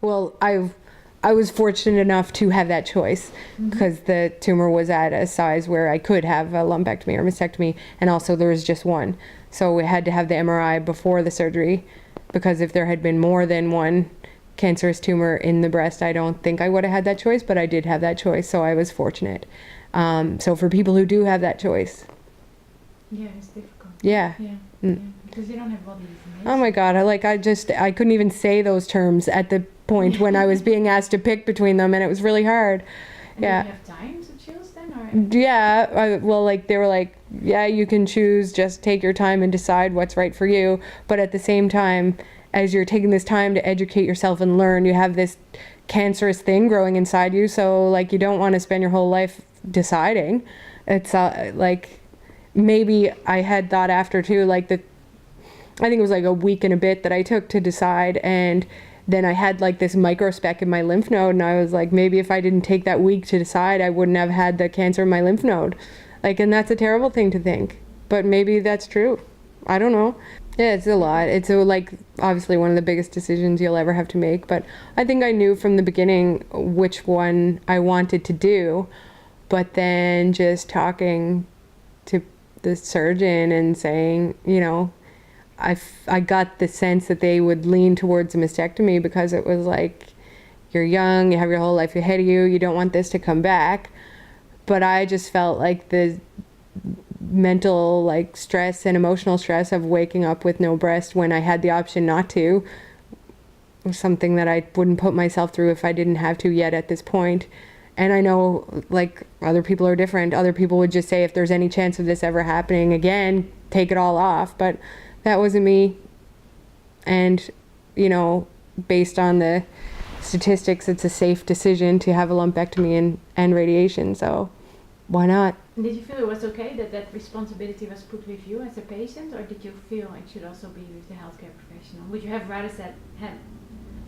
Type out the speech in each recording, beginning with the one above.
Well, I was fortunate enough to have that choice because the tumor was at a size where I could have a lumpectomy or mastectomy, and also there was just one. So we had to have the MRI before the surgery, because if there had been more than one cancerous tumor in the breast, I don't think I would have had that choice, but I did have that choice, so I was fortunate. So for people who do have that choice. Yeah, it's difficult. Yeah. Yeah, Mm. yeah. Because you don't have all the information. Oh my God, I couldn't even say those terms at the point when I was being asked to pick between them, and it was really hard. And Yeah. did you have time to choose then? Or? Yeah, well, like they were like, yeah, you can choose, just take your time and decide what's right for you. But at the same time, as you're taking this time to educate yourself and learn, you have this cancerous thing growing inside you. So like, you don't want to spend your whole life deciding. It's like, maybe I had thought after too, like I think it was like a week and a bit that I took to decide, and then I had like this microspec in my lymph node, and I was like, maybe if I didn't take that week to decide, I wouldn't have had the cancer in my lymph node. Like, and that's a terrible thing to think, but maybe that's true. I don't know. Yeah, it's a lot. It's like obviously one of the biggest decisions you'll ever have to make, but I think I knew from the beginning which one I wanted to do, but then just talking to the surgeon and saying, you know, I got the sense that they would lean towards a mastectomy, because it was like, you're young, you have your whole life ahead of you, you don't want this to come back. But I just felt like the mental like stress and emotional stress of waking up with no breast when I had the option not to was something that I wouldn't put myself through if I didn't have to yet at this point. And I know like other people are different. Other people would just say, if there's any chance of this ever happening again, take it all off. But that wasn't me. And, you know, based on the statistics, it's a safe decision to have a lumpectomy and radiation. So why not? Did you feel it was okay that that responsibility was put with you as a patient, or did you feel it should also be with the healthcare professional? Would you have rather said, had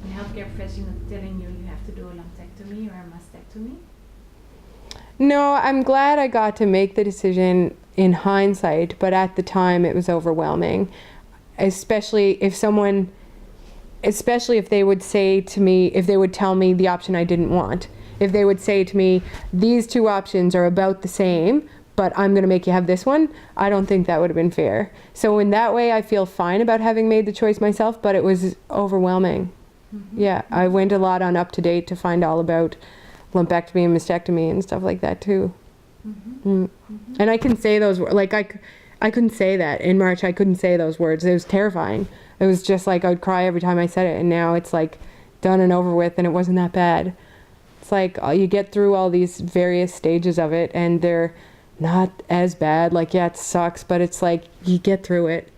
the healthcare professional telling you you have to do a lumpectomy or a mastectomy? No, I'm glad I got to make the decision in hindsight, but at the time it was overwhelming. Especially if they would say to me, if they would tell me the option I didn't want. If they would say to me, these two options are about the same, but I'm going to make you have this one, I don't think that would have been fair. So in that way, I feel fine about having made the choice myself, but it was overwhelming. Mm-hmm. Yeah, I went a lot on UpToDate to find all about lumpectomy and mastectomy and stuff like that too. Mm-hmm. Mm-hmm. And I can say those, like I couldn't say that. In March, I couldn't say those words. It was terrifying. It was just like I would cry every time I said it, and now it's like done and over with, and it wasn't that bad. It's like you get through all these various stages of it, and they're not as bad. Like, yeah, it sucks, but it's like you get through it.